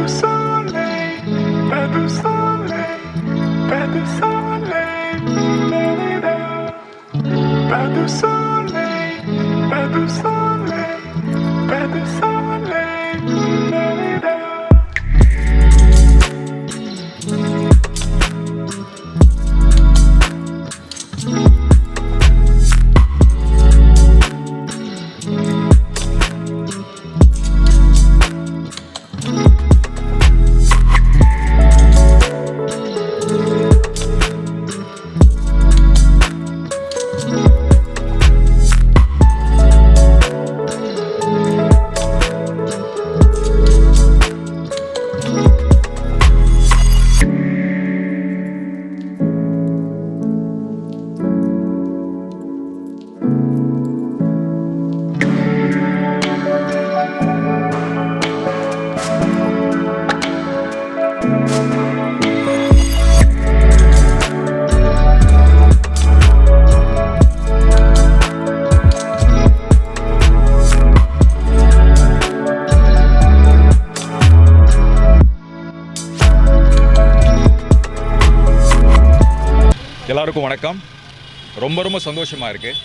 soleil, pas de soleil, pas de soleil, pas de soleil, pas de soleil, pas de soleil. எல்லாருக்கும் வணக்கம். ரொம்ப சந்தோஷமாக இருக்குது.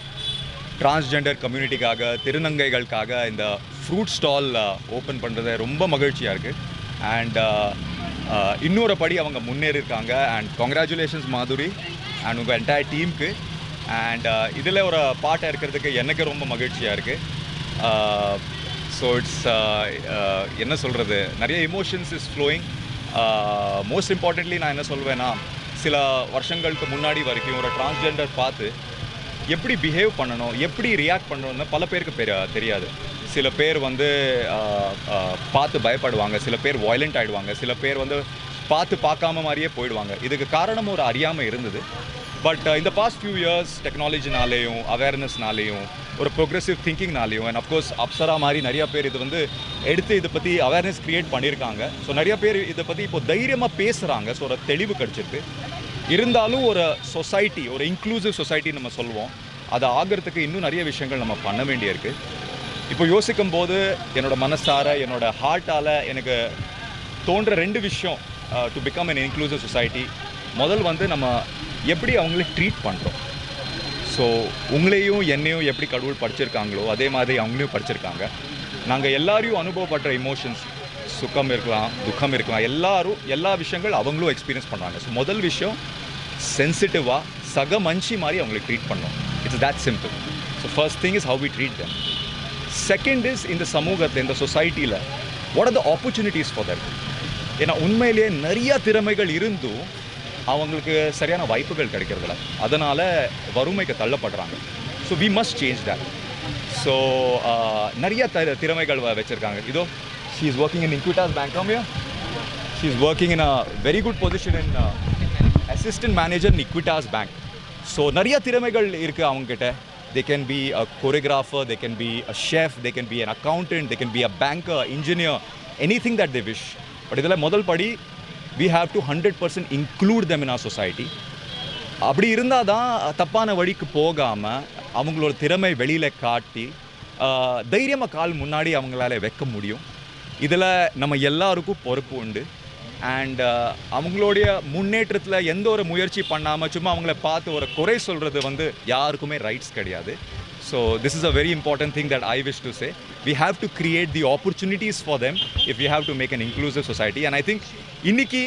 Transgender கம்யூனிட்டிக்காக, திருநங்கைகளுக்காக இந்த ஃப்ரூட் ஸ்டால் ஓப்பன் பண்ணுறது ரொம்ப மகிழ்ச்சியாக இருக்குது. அண்ட் இன்னொரு படி அவங்க முன்னேறியிருக்காங்க. அண்ட் கங்க்ராச்சுலேஷன்ஸ் மாதுரி அண்ட் உங்கள் என்டையர் டீமுக்கு. அண்ட் இதில் ஒரு பாட்டாக இருக்கிறதுக்கு எனக்கு ரொம்ப மகிழ்ச்சியாக இருக்குது. ஸோ இட்ஸ் என்ன சொல்கிறது, நிறைய emotions is flowing. Most importantly நான் என்ன சொல்வேன்னா, சில வருஷங்களுக்கு முன்னாடி வரைக்கும் ஒரு டிரான்ஸ்ஜெண்டர் பார்த்து எப்படி பிஹேவ் பண்ணணும், எப்படி ரியாக்ட் பண்ணணும்னு பல பேருக்கு தெரியாது. சில பேர் வந்து பார்த்து பயப்படுவாங்க, சில பேர் வயலண்ட் ஆகிடுவாங்க, சில பேர் வந்து பார்க்காம மாதிரியே போயிடுவாங்க. இதுக்கு காரணம் ஒரு அறியாமல் இருந்தது. பட் இந்த பாஸ்ட் ஃபியூ இயர்ஸ் டெக்னாலஜினாலேயும் அவேர்னஸ்னாலேயும் ஒரு ப்ரோக்ரெசிவ் திங்கிங்னாலேயும் அண்ட் அஃப்கோர்ஸ் அப்சரா மாதிரி நிறையா பேர் இது வந்து எடுத்து இதை பற்றி அவேர்னஸ் க்ரியேட் பண்ணியிருக்காங்க. ஸோ நிறையா பேர் இதை பற்றி இப்போ தைரியமாக பேசுகிறாங்க. ஸோ ஒரு தெளிவு கிடச்சிருக்கு. இருந்தாலும் ஒரு சொசைட்டி, ஒரு இன்க்ளூசிவ் சொசைட்டி நம்ம சொல்லுவோம், அது ஆகிறதுக்கு இன்னும் நிறைய விஷயங்கள் நம்ம பண்ண வேண்டியிருக்கு. இப்போ யோசிக்கும் போது என்னோடய மனசார, என்னோடய ஹார்ட்டால் எனக்கு தோன்ற ரெண்டு விஷயம் to become an inclusive society. முதல் வந்து நம்ம எப்படி அவங்கள ட்ரீட் பண்ணுறோம். ஸோ உங்களையும் என்னையும் எப்படி கடவுள் படிச்சிருக்காங்களோ அதே மாதிரி அவங்களையும் படிச்சிருக்காங்க. நாங்கள் எல்லாரையும் அனுபவப்படுற இமோஷன்ஸ், சுகம் இருக்கலாம், துக்கம் இருக்கலாம், எல்லா விஷயங்கள் அவங்களும் எக்ஸ்பீரியன்ஸ் பண்ணுறாங்க. ஸோ முதல் விஷயம் சென்சிட்டிவாக சக மனுஷி மாதிரி அவங்களை ட்ரீட் பண்ணோம். It's that simple. So first thing is how we treat them. Second is இந்த சமூகத்தில், இந்த சொசைட்டியில் what are the opportunities for them. ஏன்னா உண்மையிலேயே நிறைய திறமைகள் இருந்தும் அவங்களுக்கு சரியான வாய்ப்புகள் கிடைக்கிறதில்ல. அதனால் வறுமைக்கு தள்ளப்படுறாங்க. So we must change that. So நிறைய திறமைகள் வச்சுருக்காங்க. இதோ she is working in Equitas Bank. Come here. She is working in a very good position in assistant manager in Equitas Bank. So நிறைய திறமைகள் இருக்குது அவங்ககிட்ட. They can be a choreographer, they can be a chef, they can be an accountant, they can be a banker, engineer, anything that they wish. But இதில் முதல் படி we have to 100% include them in our society. அப்படி இருந்தால் தான் தப்பான வழிக்கு போகாமல் அவங்களோட திறமை வெளியில் காட்டி தைரியமாக கால் முன்னாடி அவங்களால வைக்க முடியும். இதில் நம்ம எல்லாருக்கும் பொறுப்பு உண்டு. அண்ட் அவங்களுடைய முன்னேற்றத்தில் எந்த ஒரு முயற்சி பண்ணாமல் சும்மா அவங்கள பார்த்து ஒரு குறை சொல்கிறது வந்து யாருக்குமே ரைட்ஸ் கிடையாது. So this is a very important thing that I wish to say. We have to create the opportunities for them if we have to make an inclusive society. And I think இன்னைக்கு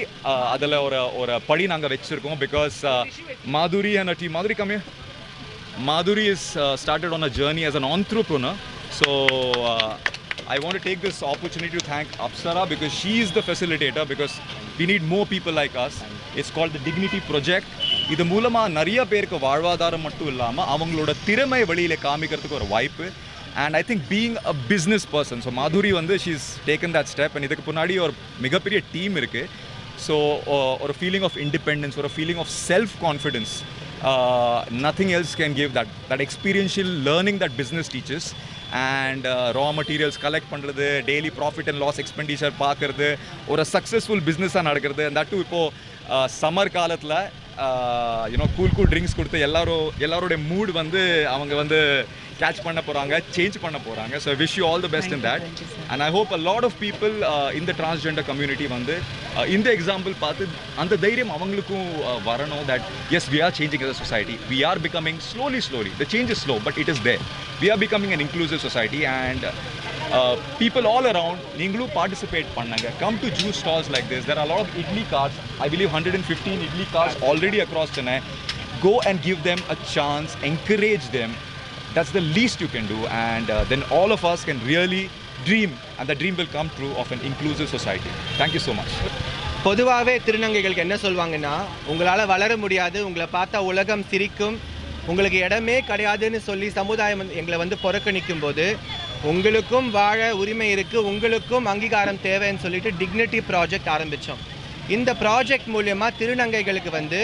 அதில் ஒரு படி நாங்கள் வச்சுருக்கோம். Because Madhuri and her team, Madhuri come here. Madhuri is started on a journey as an entrepreneur. So I want to take this opportunity to thank Apsara because she is the facilitator, because we need more people like us. It's called the Dignity Project. இது மூலமாக நிறைய பேருக்கு வாழ்வாதாரம் மட்டும் இல்லாமல் அவங்களோட திறமை வெளியில் காமிக்கிறதுக்கு ஒரு வாய்ப்பு. And I think being a business person, so Madhuri வந்து she's taken that step. And இதுக்கு முன்னாடி ஒரு மிகப்பெரிய டீம் இருக்குது. ஸோ ஒரு ஃபீலிங் ஆஃப் இண்டிபெண்டன்ஸ், ஒரு feeling of self confidence, nothing else can give that experiential learning that business teaches. And raw materials collect பண்ணுறது, daily profit and loss expenditure பார்க்குறது, ஒரு சக்ஸஸ்ஃபுல் பிஸ்னஸாக நடக்கிறது. அண்ட் தட் டூ இப்போது summer காலத்தில் cool drinks கொடுத்து எல்லாரோடைய மூட் வந்து அவங்க வந்து கேட்ச் பண்ண போகிறாங்க, சேஞ்ச் பண்ண போகிறாங்க. So wish you all the best in that. And I hope a lot of people இந்த டிரான்ஸ்ஜெண்டர் கம்யூனிட்டி வந்து இந்த எக்ஸாம்பிள் பார்த்து அந்த தைரியம் அவங்களுக்கும் வரணும். That as we are changing as a society, we are becoming slowly the change is slow but it is there. We are becoming an inclusive society and people all around நீங்களும் participate பண்ணுங்க. Come to juice stalls like this. There are a lot of idli carts. I believe 115 idli carts already across Chennai. Go and give them a chance, encourage them. That's the least you can do, and then all of us can really dream, and the dream will come true of an inclusive society. Thank you so much. பொதுவாகவே திருநங்கைகளுக்கு என்ன சொல்லுவாங்கன்னா, உங்களால் வளர முடியாது, உங்களை பார்த்தா உலகம் சிரிக்கும், உங்களுக்கு இடமே கிடையாதுன்னு சொல்லி சமுதாயம் எங்களை வந்து புறக்கணிக்கும் போது, உங்களுக்கும் வாழ உரிமை இருக்குது, உங்களுக்கும் அங்கீகாரம் தேவைன்னு சொல்லிட்டு டிக்னிட்டி ப்ராஜெக்ட் ஆரம்பித்தோம். இந்த ப்ராஜெக்ட் மூலயமா திருநங்கைகளுக்கு வந்து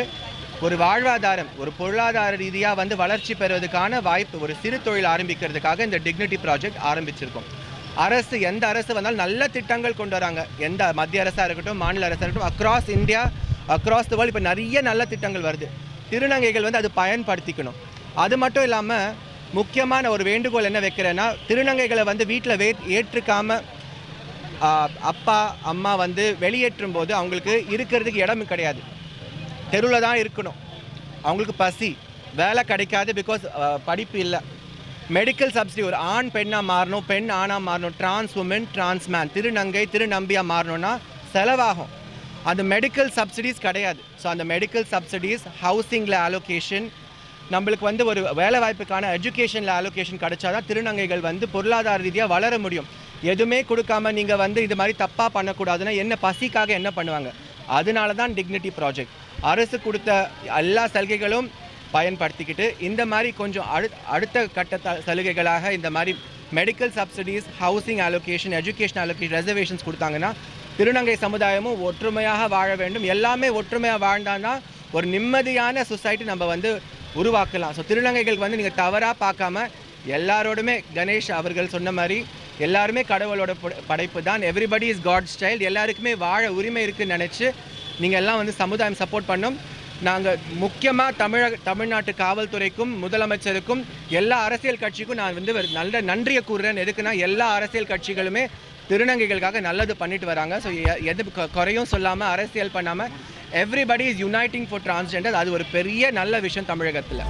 ஒரு வாழ்வாதாரம், ஒரு பொருளாதார ரீதியாக வந்து வளர்ச்சி பெறுவதற்கான வாய்ப்பு, ஒரு சிறு தொழில் ஆரம்பிக்கிறதுக்காக இந்த டிக்னிட்டி ப்ராஜெக்ட் ஆரம்பிச்சிருக்கோம். அரசு எந்த அரசு வந்தாலும் நல்ல திட்டங்கள் கொண்டு வராங்க. எந்த மத்திய அரசாக இருக்கட்டும், மாநில அரசாக இருக்கட்டும், across India, across the world இப்போ நிறைய நல்ல திட்டங்கள் வருது. திருநங்கைகள் வந்து அது பயன்படுத்திக்கணும். அது மட்டும் இல்லாமல் முக்கியமான ஒரு வேண்டுகோள் என்ன வைக்கிறேன்னா, திருநங்கைகளை வந்து வீட்டில் ஏற்றுக்காமல் அப்பா அம்மா வந்து வெளியேற்றும் போது அவங்களுக்கு இருக்கிறதுக்கு இடம் கிடையாது, தெருவில் தான் இருக்கணும். அவங்களுக்கு பசி, வேலை கிடைக்காது, பிகாஸ் படிப்பு இல்லை. மெடிக்கல் சப்சிடி, ஒரு ஆண் பெண்ணாக மாறணும், பெண் ஆணாக மாறணும், டிரான்ஸ் உமன், டிரான்ஸ் மேன், திருநங்கை திருநம்பியாக மாறணும்னா செலவாகும். அந்த மெடிக்கல் சப்சிடிஸ் கிடையாது. ஸோ அந்த மெடிக்கல் சப்சிடிஸ், ஹவுசிங்கில் அலோகேஷன், நம்மளுக்கு வந்து ஒரு வேலை வாய்ப்புக்கான எஜுகேஷனில் அலோகேஷன் கிடைச்சாதான் திருநங்கைகள் வந்து பொருளாதார ரீதியாக வளர முடியும். எதுவுமே கொடுக்காம நீங்கள் வந்து இது மாதிரி தப்பாக பண்ணக்கூடாதுன்னா என்ன, பசிக்காக என்ன பண்ணுவாங்க? அதனால தான் டிக்னிட்டி ப்ராஜெக்ட். அரசு கொடுத்த எல்லா சலுகைகளும் பயன்படுத்திக்கிட்டு இந்த மாதிரி கொஞ்சம் அடுத்த கட்ட சலுகைகளாக இந்த மாதிரி medical subsidies, housing allocation, education allocation, reservations கொடுத்தாங்கன்னா திருநங்கை சமுதாயமும் ஒற்றுமையாக வாழ வேண்டும். எல்லாமே ஒற்றுமையாக வாழ்ந்தான்னா ஒரு நிம்மதியான சொசைட்டி நம்ம வந்து உருவாக்கலாம். ஸோ திருநங்கைகளுக்கு வந்து நீங்கள் தவறாக பார்க்காம எல்லாரோடுமே, கணேஷ் அவர்கள் சொன்ன மாதிரி எல்லாருமே கடவுளோட படைப்பு தான். Everybody is God's child. எல்லாருக்குமே வாழ உரிமை இருக்குதுன்னு நினச்சி நீங்கள் எல்லாம் வந்து சமுதாயம் சப்போர்ட் பண்ணோம். நாங்கள் முக்கியமாக தமிழ்நாட்டு காவல்துறைக்கும் முதலமைச்சருக்கும் எல்லா அரசியல் கட்சிக்கும் நான் வந்து நல்ல நன்றியை கூறுறேன். எதுக்குன்னா எல்லா அரசியல் கட்சிகளுமே திருநங்கைகளுக்காக நல்லது பண்ணிட்டு வராங்க. ஸோ எது குறையும் சொல்லாமல், அரசியல் பண்ணாமல், everybody is uniting for transgender. அது ஒரு பெரிய நல்ல விஷயம் தமிழகத்தில்.